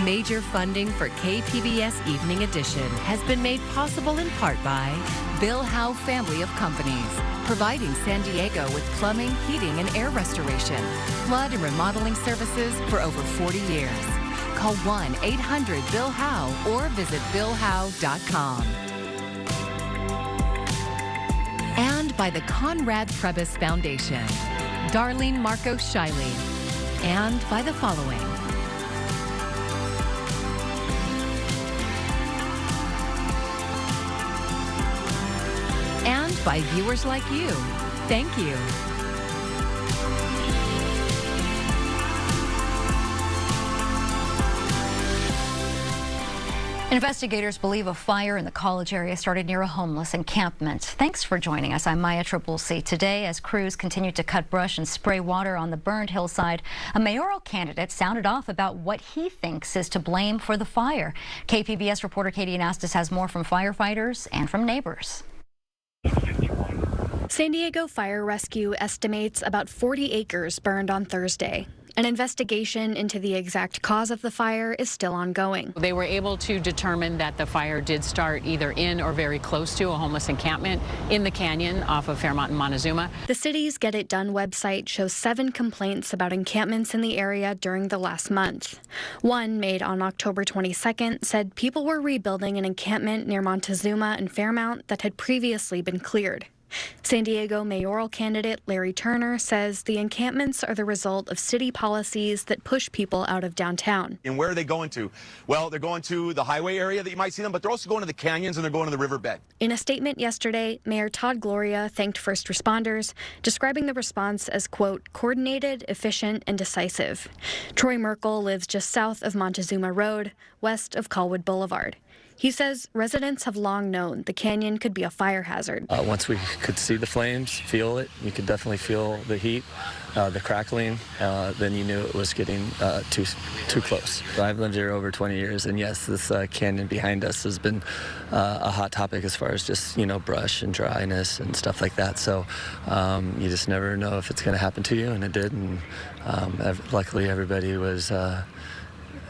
Major funding for KPBS Evening Edition has been made possible in part by Bill Howe Family of Companies, providing San Diego with plumbing, heating, and air restoration, flood and remodeling services for over 40 years. Call 1-800-BILL-HOWE or visit billhowe.com. And by the Conrad Trebas Foundation, Darlene Marcos Shiley, and by the following. And by viewers like you. Thank you. Investigators believe a fire in the college area started near a homeless encampment. Thanks for joining us. I'm Maya C. Today, as crews continued to cut brush and spray water on the burned hillside, a mayoral candidate sounded off about what he thinks is to blame for the fire. KPBS reporter Katie Anastas has more from firefighters and from neighbors. San Diego Fire Rescue estimates about 40 acres burned on Thursday. An investigation into the exact cause of the fire is still ongoing. They were able to determine that the fire did start either in or very close to a homeless encampment in the canyon off of Fairmont and Montezuma. The city's Get It Done website shows 7 complaints about encampments in the area during the last month. One, made on October 22nd, said people were rebuilding an encampment near Montezuma and Fairmount that had previously been cleared. San Diego mayoral candidate Larry Turner says the encampments are the result of city policies that push people out of downtown. And where are they going to? Well, they're going to the highway area that you might see them, but they're also going to the canyons and they're going to the riverbed. In a statement yesterday, Mayor Todd Gloria thanked first responders, describing the response as, quote, coordinated, efficient, and decisive. Troy Merkel lives just south of Montezuma Road, west of Colwood Boulevard. He says residents have long known the canyon could be a fire hazard. Once we could see the flames, feel it, you could definitely feel the heat, the crackling, then you knew it was getting too close. I've lived here over 20 years, and yes, this canyon behind us has been a hot topic as far as just, brush and dryness and stuff like that. So you just never know if it's going to happen to you, and it did. And luckily, everybody was.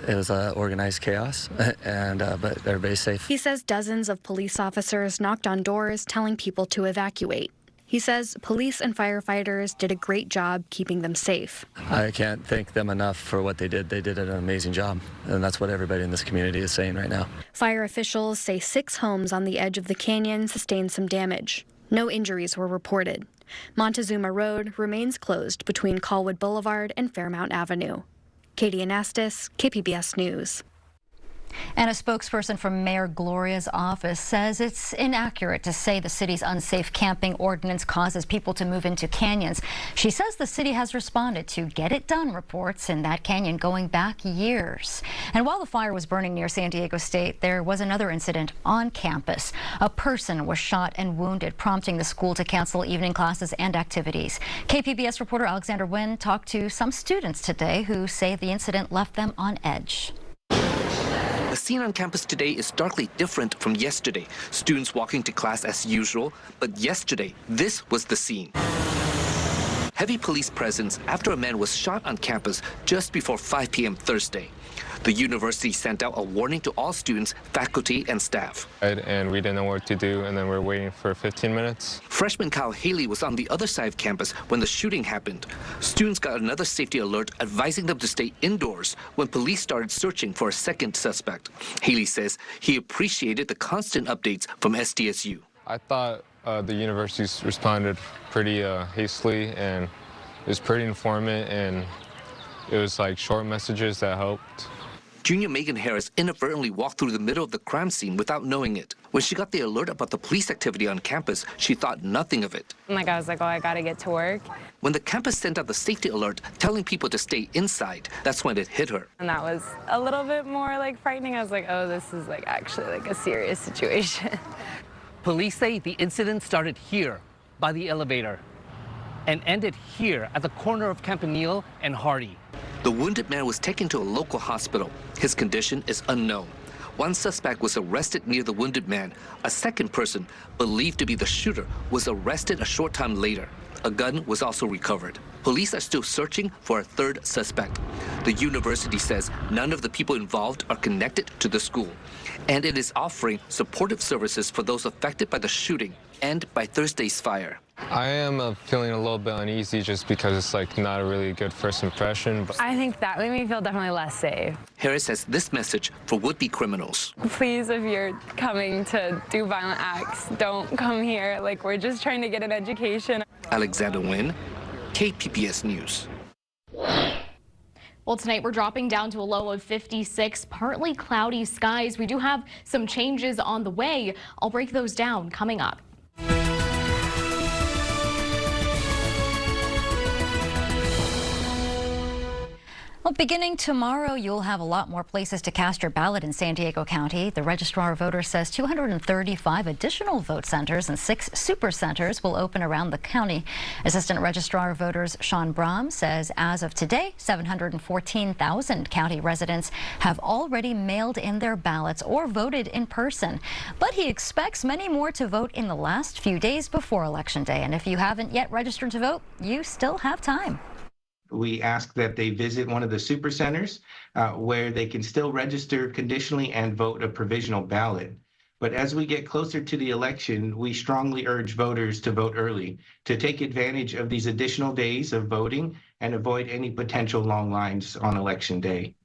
It was organized chaos, but everybody's safe. He says dozens of police officers knocked on doors telling people to evacuate. He says police and firefighters did a great job keeping them safe. I can't thank them enough for what they did. They did an amazing job, and that's what everybody in this community is saying right now. Fire officials say 6 homes on the edge of the canyon sustained some damage. No injuries were reported. Montezuma Road remains closed between Colwood Boulevard and Fairmount Avenue. Katie Anastas, KPBS News. And a spokesperson from Mayor Gloria's office says it's inaccurate to say the city's unsafe camping ordinance causes people to move into canyons. She says the city has responded to Get It Done reports in that canyon going back years. And while the fire was burning near San Diego State, there was another incident on campus. A person was shot and wounded, prompting the school to cancel evening classes and activities. KPBS reporter Alexander Nguyen talked to some students today who say the incident left them on edge. The scene on campus today is starkly different from yesterday. Students walking to class as usual, but yesterday, this was the scene. Heavy police presence after a man was shot on campus just before 5 p.m. Thursday. The university sent out a warning to all students, faculty, and staff. And we didn't know what to do, and then we were waiting for 15 minutes. Freshman Kyle Haley was on the other side of campus when the shooting happened. Students got another safety alert advising them to stay indoors when police started searching for a second suspect. Haley says he appreciated the constant updates from SDSU. I thought the universities responded pretty hastily, and it was pretty informative, and it was like short messages that helped. Junior Megan Harris inadvertently walked through the middle of the crime scene without knowing it. When she got the alert about the police activity on campus, she thought nothing of it. I was like, oh, I gotta get to work. When the campus sent out the safety alert telling people to stay inside, that's when it hit her. And that was a little bit more frightening. I was like, oh, this is actually a serious situation. Police say the incident started here by the elevator and ended here at the corner of Campanile and Hardy. The wounded man was taken to a local hospital. His condition is unknown. One suspect was arrested near the wounded man. A second person, believed to be the shooter, was arrested a short time later. A gun was also recovered. Police are still searching for a third suspect. The university says none of the people involved are connected to the school, and it is offering supportive services for those affected by the shooting and by Thursday's fire. I am feeling a little bit uneasy just because it's like not a really good first impression. But I think that made me feel definitely less safe. Harris has this message for would-be criminals. Please, if you're coming to do violent acts, don't come here. Like, we're just trying to get an education. Alexander Nguyen, KPBS News. Well, tonight we're dropping down to a low of 56, partly cloudy skies. We do have some changes on the way. I'll break those down coming up. Well, beginning tomorrow, you'll have a lot more places to cast your ballot in San Diego County. The Registrar of Voters says 235 additional vote centers and 6 super centers will open around the county. Assistant Registrar of Voters Sean Brom says as of today, 714,000 county residents have already mailed in their ballots or voted in person. But he expects many more to vote in the last few days before Election Day. And if you haven't yet registered to vote, you still have time. We ask that they visit one of the super centers where they can still register conditionally and vote a provisional ballot. But as we get closer to the election, we strongly urge voters to vote early, to take advantage of these additional days of voting and avoid any potential long lines on Election Day.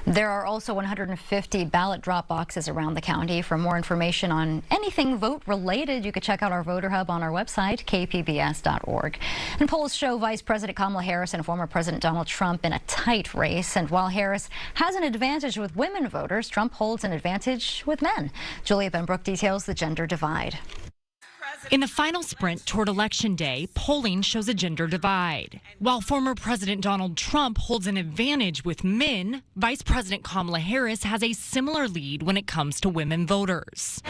There are also 150 ballot drop boxes around the county. For more information on anything vote related, you can check out our voter hub on our website, kpbs.org. And polls show Vice President Kamala Harris and former President Donald Trump in a tight race. And while Harris has an advantage with women voters, Trump holds an advantage with men. Julia Benbrook details the gender divide. In the final sprint toward Election Day, polling shows a gender divide. While former President Donald Trump holds an advantage with men, Vice President Kamala Harris has a similar lead when it comes to women voters.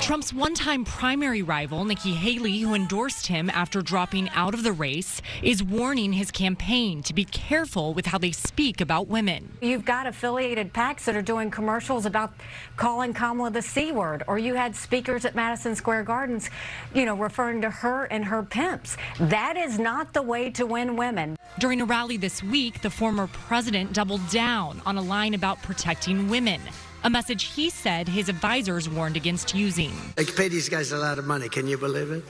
Trump's one-time primary rival, Nikki Haley, who endorsed him after dropping out of the race, is warning his campaign to be careful with how they speak about women. You've got affiliated PACs that are doing commercials about calling Kamala the C word, or you had speakers at Madison Square Gardens, referring to her and her pimps. That is not the way to win women. During a rally this week, the former president doubled down on a line about protecting women. A message he said his advisors warned against using. They pay these guys a lot of money. Can you believe it?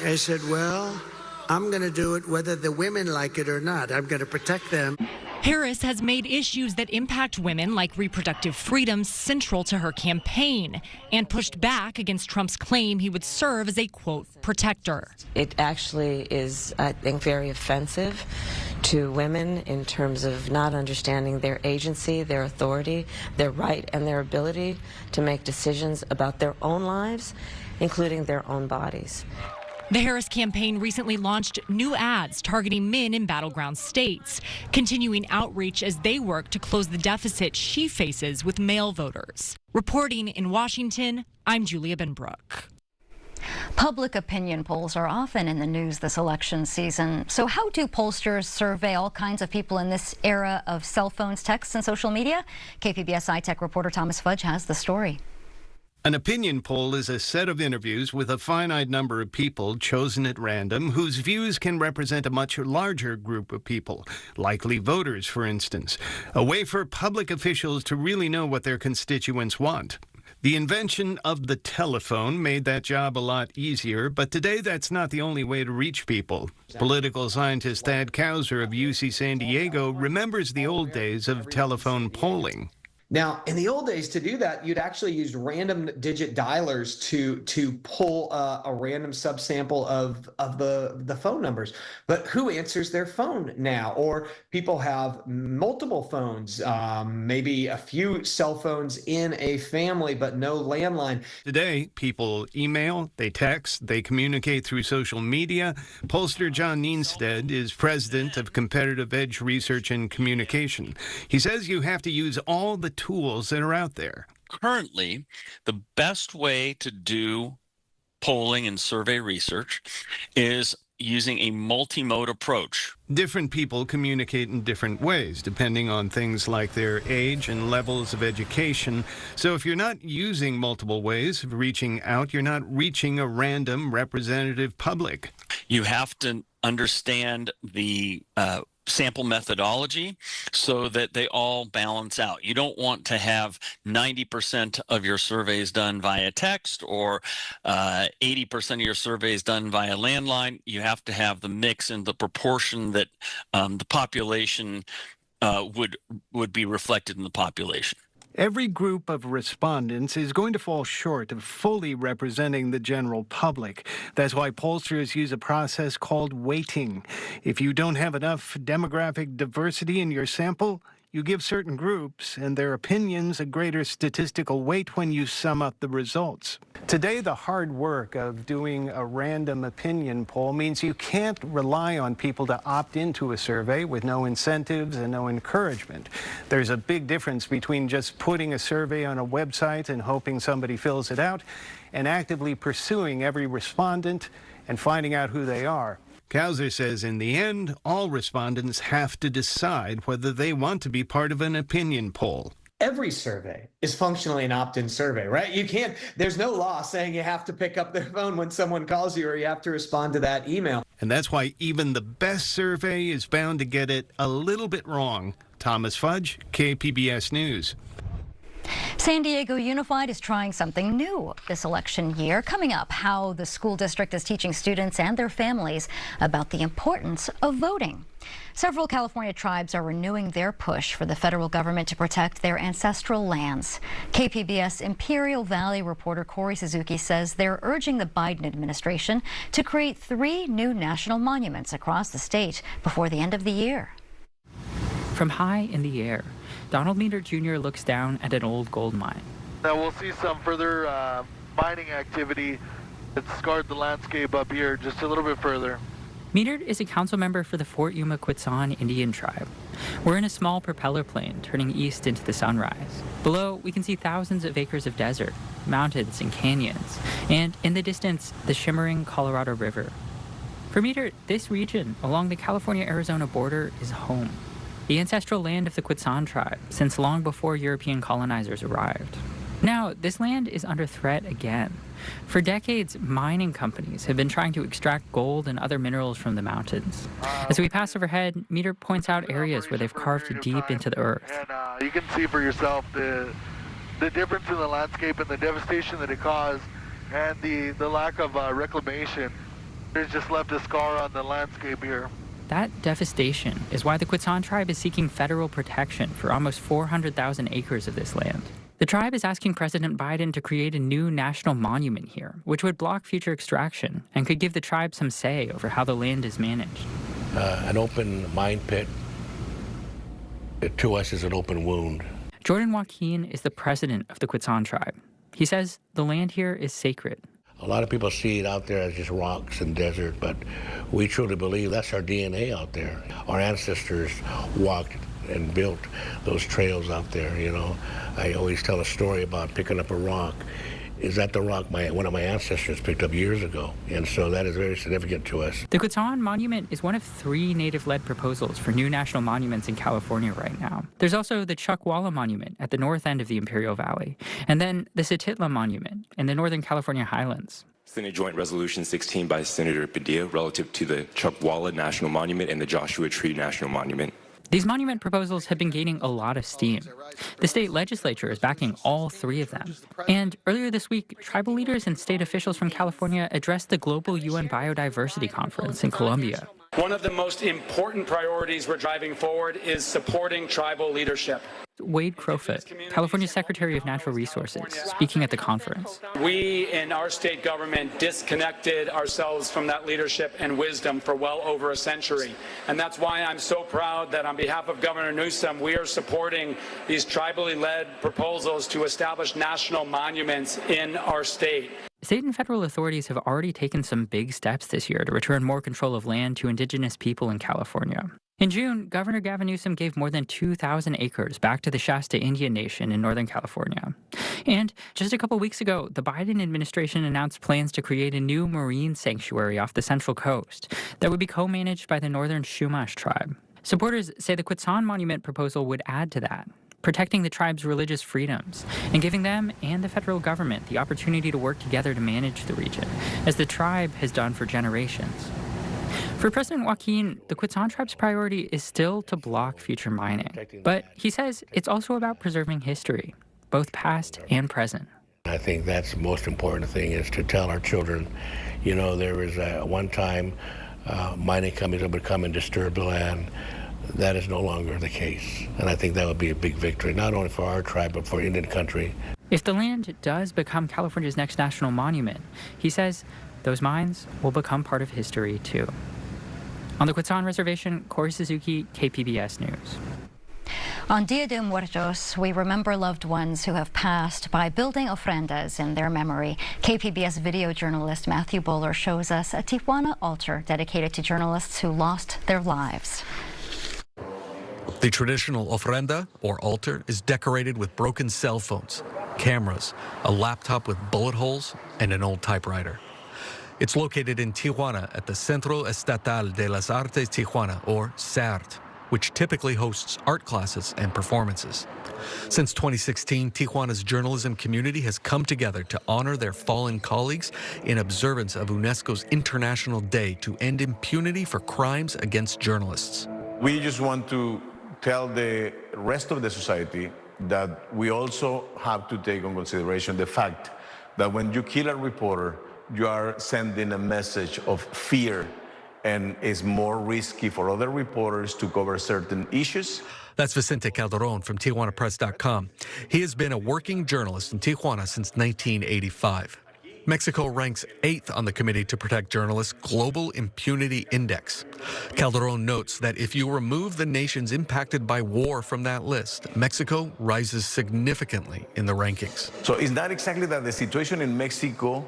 I said, well, I'm going to do it whether the women like it or not. I'm going to protect them. Harris has made issues that impact women like reproductive freedom central to her campaign and pushed back against Trump's claim he would serve as a, quote, protector. It actually is, I think, very offensive to women in terms of not understanding their agency, their authority, their right, and their ability to make decisions about their own lives, including their own bodies. The Harris campaign recently launched new ads targeting men in battleground states, continuing outreach as they work to close the deficit she faces with male voters. Reporting in Washington, I'm Julia Benbrook. Public opinion polls are often in the news this election season. So how do pollsters survey all kinds of people in this era of cell phones, texts, and social media? KPBS iTech reporter Thomas Fudge has the story. An opinion poll is a set of interviews with a finite number of people chosen at random whose views can represent a much larger group of people, likely voters, for instance, a way for public officials to really know what their constituents want. The invention of the telephone made that job a lot easier, but today that's not the only way to reach people. Political scientist Thad Kauser of UC San Diego remembers the old days of telephone polling. Now, in the old days, to do that, you'd actually use random digit dialers to pull a random subsample of the phone numbers. But who answers their phone now? Or people have multiple phones, maybe a few cell phones in a family, but no landline. Today, people email, they text, they communicate through social media. Pollster John Nienstedt is president of Competitive Edge Research and Communication. He says you have to use all the tools that are out there. Currently, the best way to do polling and survey research is using a multi-mode approach. Different people communicate in different ways, depending on things like their age and levels of education. So if you're not using multiple ways of reaching out, you're not reaching a random representative public. You have to understand the sample methodology so that they all balance out. You don't want to have 90% of your surveys done via text or 80% of your surveys done via landline. You have to have the mix and the proportion that the population would be reflected in the population. Every group of respondents is going to fall short of fully representing the general public. That's why pollsters use a process called weighting. If you don't have enough demographic diversity in your sample, you give certain groups and their opinions a greater statistical weight when you sum up the results. Today, the hard work of doing a random opinion poll means you can't rely on people to opt into a survey with no incentives and no encouragement. There's a big difference between just putting a survey on a website and hoping somebody fills it out and actively pursuing every respondent and finding out who they are. Kauser says in the end, all respondents have to decide whether they want to be part of an opinion poll. Every survey is functionally an opt-in survey, right? There's no law saying you have to pick up their phone when someone calls you or you have to respond to that email. And that's why even the best survey is bound to get it a little bit wrong. Thomas Fudge, KPBS News. San Diego Unified is trying something new this election year. Coming up, how the school district is teaching students and their families about the importance of voting. Several California tribes are renewing their push for the federal government to protect their ancestral lands. KPBS Imperial Valley reporter Corey Suzuki says they're urging the Biden administration to create 3 new national monuments across the state before the end of the year. From high in the air, Donald Meador Jr. looks down at an old gold mine. Now we'll see some further mining activity that scarred the landscape up here just a little bit further. Meador is a council member for the Fort Yuma Quetzan Indian tribe. We're in a small propeller plane turning east into the sunrise. Below, we can see thousands of acres of desert, mountains and canyons, and in the distance, the shimmering Colorado River. For Meador, this region along the California-Arizona border is home. The ancestral land of the Quetzan tribe since long before European colonizers arrived. Now, this land is under threat again. For decades, mining companies have been trying to extract gold and other minerals from the mountains. As we pass overhead, Meador points out areas where they've carved deep into the earth. And you can see for yourself the difference in the landscape and the devastation that it caused and the lack of reclamation. It's just left a scar on the landscape here. That devastation is why the Quetzan tribe is seeking federal protection for almost 400,000 acres of this land. The tribe is asking President Biden to create a new national monument here, which would block future extraction and could give the tribe some say over how the land is managed. An open mine pit, to us, is an open wound. Jordan Joaquin is the president of the Quetzan tribe. He says the land here is sacred. A lot of people see it out there as just rocks and desert, but we truly believe that's our DNA out there. Our ancestors walked and built those trails out there, you know. I always tell a story about picking up a rock. Is that the rock one of my ancestors picked up years ago? And so that is very significant to us. The Quetzan Monument is one of 3 native-led proposals for new national monuments in California right now. There's also the Chuckwalla Monument at the north end of the Imperial Valley, and then the Satitla Monument in the Northern California highlands. Senate Joint Resolution 16 by Senator Padilla relative to the Chuckwalla National Monument and the Joshua Tree National Monument. These monument proposals have been gaining a lot of steam. The state legislature is backing all 3 of them. And earlier this week, tribal leaders and state officials from California addressed the Global UN Biodiversity Conference in Colombia. One of the most important priorities we're driving forward is supporting tribal leadership. Wade Crowfoot, California Secretary of Natural Resources, speaking at the conference. We in our state government disconnected ourselves from that leadership and wisdom for well over a century. And that's why I'm so proud that on behalf of Governor Newsom, we are supporting these tribally led proposals to establish national monuments in our state. State and federal authorities have already taken some big steps this year to return more control of land to indigenous people in California. In June, Governor Gavin Newsom gave more than 2,000 acres back to the Shasta Indian Nation in Northern California. And just a couple weeks ago, the Biden administration announced plans to create a new marine sanctuary off the Central Coast that would be co-managed by the Northern Chumash tribe. Supporters say the Quetzal Monument proposal would add to that, protecting the tribe's religious freedoms and giving them and the federal government the opportunity to work together to manage the region, as the tribe has done for generations. For President Joaquin, the Quetzal tribe's priority is still to block future mining. But he says it's also about preserving history, both past and present. I think that's the most important thing, is to tell our children, you know, there was one time mining companies would come and disturb the land. That is no longer the case. And I think that would be a big victory, not only for our tribe, but for Indian country. If the land does become California's next national monument, he says those mines will become part of history too. On the Quetzal Reservation, Corey Suzuki, KPBS News. On Día de Muertos, we remember loved ones who have passed by building ofrendas in their memory. KPBS video journalist Matthew Bowler shows us a Tijuana altar dedicated to journalists who lost their lives. The traditional ofrenda, or altar, is decorated with broken cell phones, cameras, a laptop with bullet holes, and an old typewriter. It's located in Tijuana at the Centro Estatal de las Artes Tijuana, or CERT, which typically hosts art classes and performances. Since 2016, Tijuana's journalism community has come together to honor their fallen colleagues in observance of UNESCO's International Day to End Impunity for Crimes Against Journalists. We just want to tell the rest of the society that we also have to take into consideration the fact that when you kill a reporter, you are sending a message of fear, and it's more risky for other reporters to cover certain issues. That's Vicente Calderon from TijuanaPress.com. He has been a working journalist in Tijuana since 1985. Mexico ranks 8th on the Committee to Protect Journalists' Global Impunity Index. Calderon notes that if you remove the nations impacted by war from that list, Mexico rises significantly in the rankings. So it's not exactly that the situation in Mexico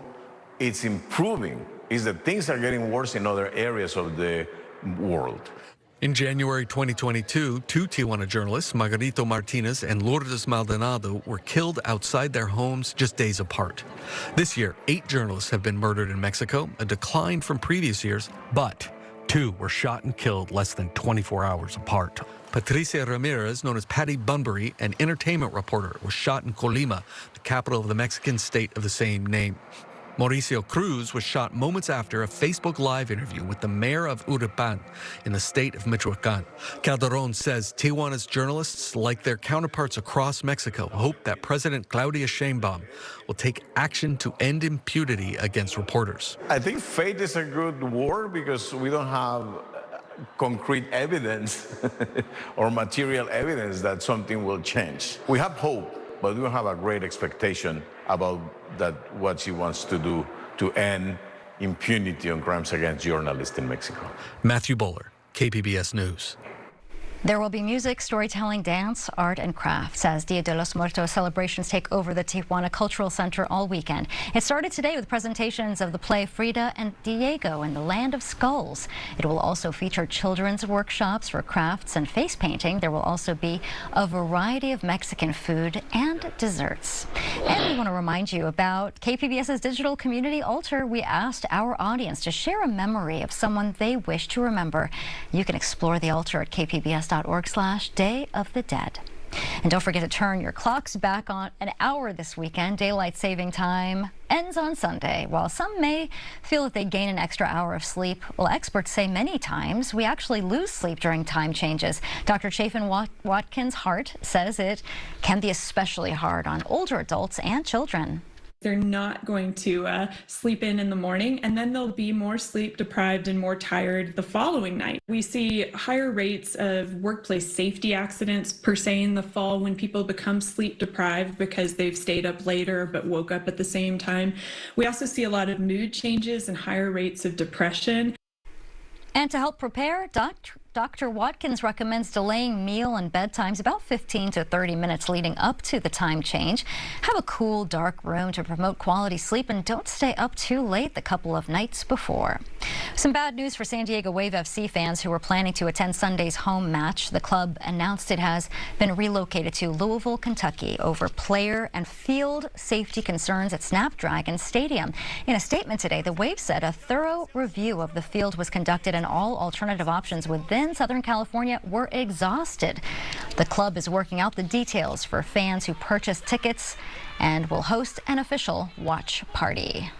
is improving, it's that things are getting worse in other areas of the world. In January 2022, two Tijuana journalists, Margarito Martinez and Lourdes Maldonado, were killed outside their homes just days apart. This year, 8 journalists have been murdered in Mexico, a decline from previous years, but 2 were shot and killed less than 24 hours apart. Patricia Ramirez, known as Patty Bunbury, an entertainment reporter, was shot in Colima, the capital of the Mexican state of the same name. Mauricio Cruz was shot moments after a Facebook Live interview with the mayor of Uripan in the state of Michoacán. Calderon says Tijuana's journalists, like their counterparts across Mexico, hope that President Claudia Sheinbaum will take action to end impunity against reporters. I think fate is a good word because we don't have concrete evidence or material evidence that something will change. We have hope, but we don't have a great expectation about that what she wants to do to end impunity on crimes against journalists in Mexico. Matthew Bowler, KPBS News. There will be music, storytelling, dance, art, and crafts as Dia de los Muertos celebrations take over the Tijuana Cultural Center all weekend. It started today with presentations of the play Frida and Diego in the Land of Skulls. It will also feature children's workshops for crafts and face painting. There will also be a variety of Mexican food and desserts. And we want to remind you about KPBS's digital community altar. We asked our audience to share a memory of someone they wish to remember. You can explore the altar at kpbs.org/Day of the Dead. And don't forget to turn your clocks back on an hour this weekend. Daylight saving time ends on Sunday. While some may feel that they gain an extra hour of sleep, well, experts say many times we actually lose sleep during time changes. Dr. Chafin Watkins Hart says it can be especially hard on older adults and children. They're not going to sleep in the morning, and then they'll be more sleep deprived and more tired the following night. We see higher rates of workplace safety accidents per se in the fall when people become sleep deprived because they've stayed up later but woke up at the same time. We also see a lot of mood changes and higher rates of depression. And to help prepare, Dr. Watkins recommends delaying meal and bedtimes about 15 to 30 minutes leading up to the time change. Have a cool, dark room to promote quality sleep, and don't stay up too late the couple of nights before. Some bad news for San Diego Wave FC fans who were planning to attend Sunday's home match. The club announced it has been relocated to Louisville, Kentucky over player and field safety concerns at Snapdragon Stadium. In a statement today, the Wave said a thorough review of the field was conducted and all alternative options within Southern California were exhausted. The club is working out the details for fans who purchased tickets and will host an official watch party.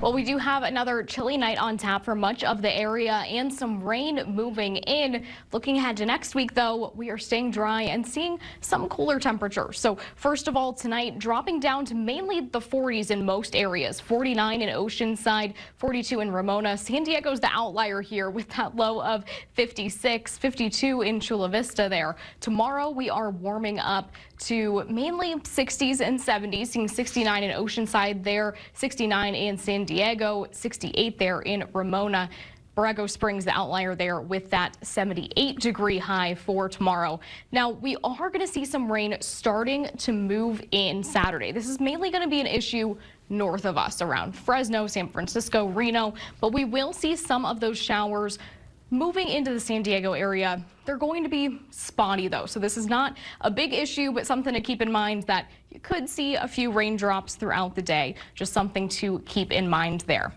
Well, we do have another chilly night on tap for much of the area and some rain moving in. Looking ahead to next week, though, we are staying dry and seeing some cooler temperatures. So first of all, tonight dropping down to mainly the 40s in most areas. 49 in Oceanside, 42 in Ramona. San Diego's the outlier here with that low of 56, 52 in Chula Vista there. Tomorrow we are warming up to mainly 60s and 70s, seeing 69 in Oceanside there, 69 in San Diego, 68 there in Ramona. Borrego Springs, the outlier there with that 78-degree high for tomorrow. Now, we are going to see some rain starting to move in Saturday. This is mainly going to be an issue north of us around Fresno, San Francisco, Reno, but we will see some of those showers moving into the San Diego area. They're going to be spotty, though, so this is not a big issue, but something to keep in mind that you could see a few raindrops throughout the day. Just something to keep in mind there.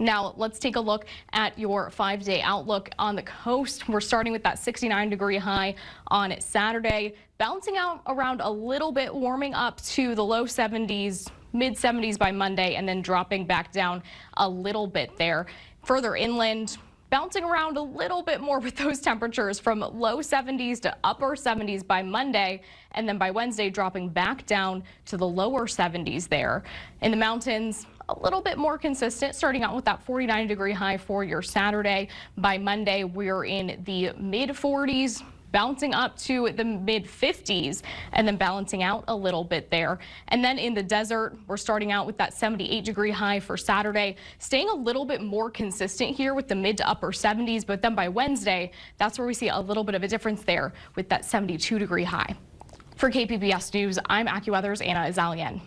Now, let's take a look at your 5-day outlook on the coast. We're starting with that 69-degree high on Saturday, bouncing out around a little bit, warming up to the low 70s, mid 70s by Monday, and then dropping back down a little bit there. Further inland, bouncing around a little bit more with those temperatures from low 70s to upper 70s by Monday, and then by Wednesday dropping back down to the lower 70s there. In the mountains, a little bit more consistent, starting out with that 49-degree high for your Saturday. By Monday, we're in the mid 40s, bouncing up to the mid 50s and then balancing out a little bit there. And then in the desert, we're starting out with that 78-degree high for Saturday, staying a little bit more consistent here with the mid to upper 70s. But then by Wednesday, that's where we see a little bit of a difference there with that 72-degree high. For KPBS News, I'm AccuWeather's Anna Azalian.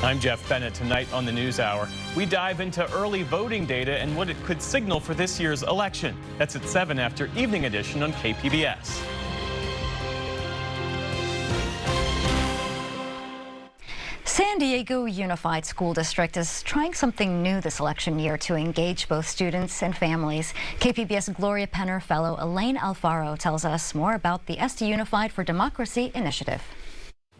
I'm Jeff Bennett. Tonight on the News Hour, we dive into early voting data and what it could signal for this year's election. That's at 7 after Evening Edition on KPBS. San Diego Unified School District is trying something new this election year to engage both students and families. KPBS Gloria Penner fellow Elaine Alfaro tells us more about the SD Unified for Democracy initiative.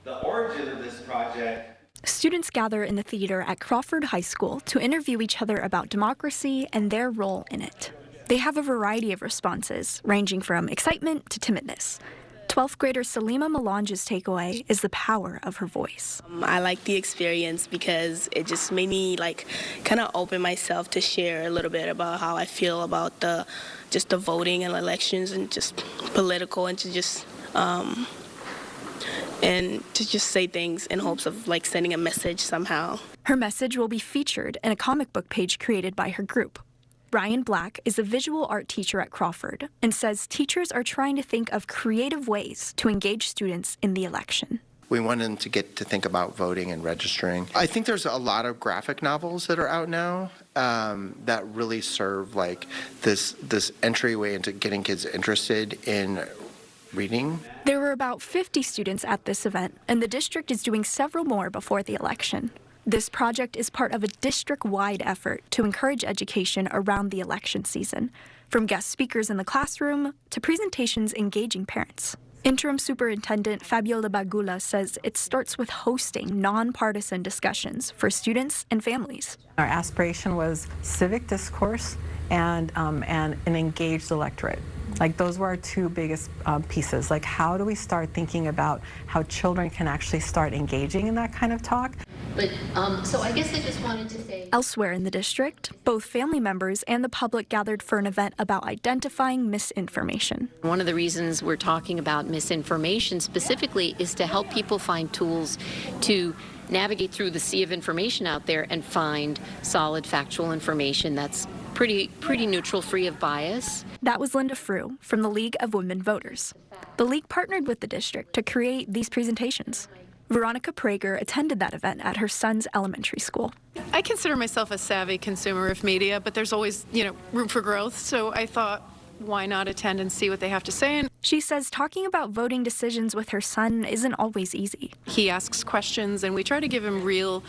The origin of this project. Students gather in the theater at Crawford High School to interview each other about democracy and their role in it. They have a variety of responses, ranging from excitement to timidness. 12th grader Salima Melange's takeaway is the power of her voice. I like the experience because it just made me kind of open myself to share a little bit about how I feel about the voting and elections and just political, and to just say things in hopes of sending a message somehow. Her message will be featured in a comic book page created by her group. Ryan Black is a visual art teacher at Crawford and says teachers are trying to think of creative ways to engage students in the election. We want them to get to think about voting and registering. I think there's a lot of graphic novels that are out now that really serve this entryway into getting kids interested in reading. There were about 50 students at this event, and the district is doing several more before the election. This project is part of a district-wide effort to encourage education around the election season, from guest speakers in the classroom to presentations engaging parents. Interim Superintendent Fabiola Bagula says it starts with hosting nonpartisan discussions for students and families. Our aspiration was civic discourse and an engaged electorate. Those were our two biggest pieces. How do we start thinking about how children can actually start engaging in that kind of talk? But so I guess I just wanted to say. Elsewhere in the district, both family members and the public gathered for an event about identifying misinformation. One of the reasons we're talking about misinformation specifically is to help people find tools to navigate through the sea of information out there and find solid factual information that's pretty neutral, free of bias. That was Linda Frew from the League of Women Voters. The league partnered with the district to create these presentations. Veronica Prager attended that event at her son's elementary school. I consider myself a savvy consumer of media, but there's always, room for growth. So I thought, why not attend and see what they have to say? And she says talking about voting decisions with her son isn't always easy. he asks questions, and we try to give him real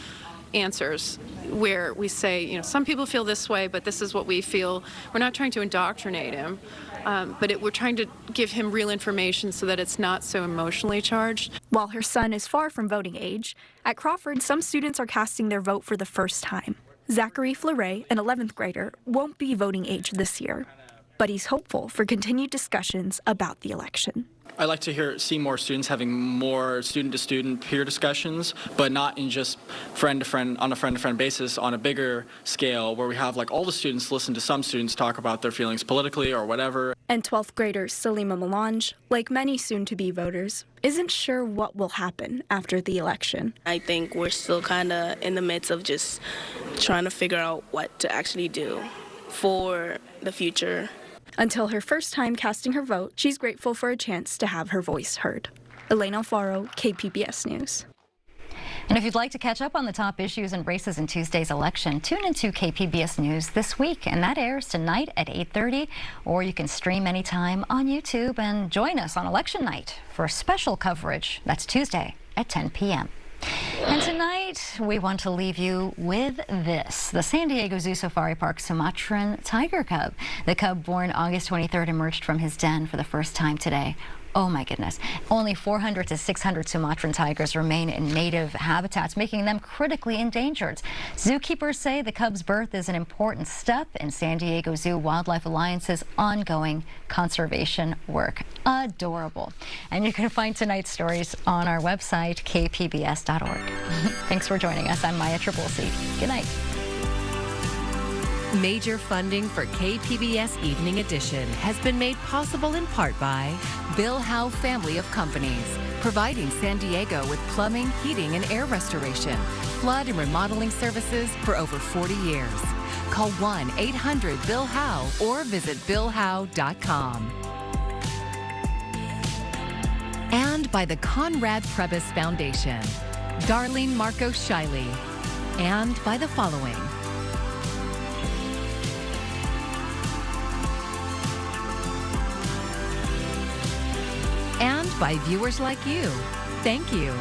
answers where we say, some people feel this way, but this is what we feel. We're not trying to indoctrinate him, but we're trying to give him real information so that it's not so emotionally charged. While her son is far from voting age, at Crawford, some students are casting their vote for the first time. Zachary Fleuret, an 11th grader, won't be voting age this year, but he's hopeful for continued discussions about the election. I like to see more students having more student-to-student peer discussions, but not in just friend-to-friend, on a friend-to-friend basis, on a bigger scale where we have all the students listen to some students talk about their feelings politically or whatever. And 12th grader Salima Melange, like many soon-to-be voters, isn't sure what will happen after the election. I think we're still kind of in the midst of just trying to figure out what to actually do for the future. Until her first time casting her vote, she's grateful for a chance to have her voice heard. Elaine Alfaro, KPBS News. And if you'd like to catch up on the top issues and races in Tuesday's election, tune into KPBS News This Week, and that airs tonight at 8:30, or you can stream anytime on YouTube and join us on election night for special coverage. That's Tuesday at 10 p.m. And tonight, we want to leave you with this. The San Diego Zoo Safari Park Sumatran tiger cub. The cub, born August 23rd, emerged from his den for the first time today. Oh my goodness. Only 400 to 600 Sumatran tigers remain in native habitats, making them critically endangered. Zookeepers say the cub's birth is an important step in San Diego Zoo Wildlife Alliance's ongoing conservation work. Adorable. And you can find tonight's stories on our website, kpbs.org. Thanks for joining us. I'm Maya Trabulsi. Good night. Major funding for KPBS Evening Edition has been made possible in part by Bill Howe Family of Companies, providing San Diego with plumbing, heating, and air restoration, flood and remodeling services for over 40 years. Call 1-800-BILL-HOWE or visit billhowe.com. And by the Conrad Prebys Foundation, Darlene Marcos Shiley, and by the following: and by viewers like you. Thank you.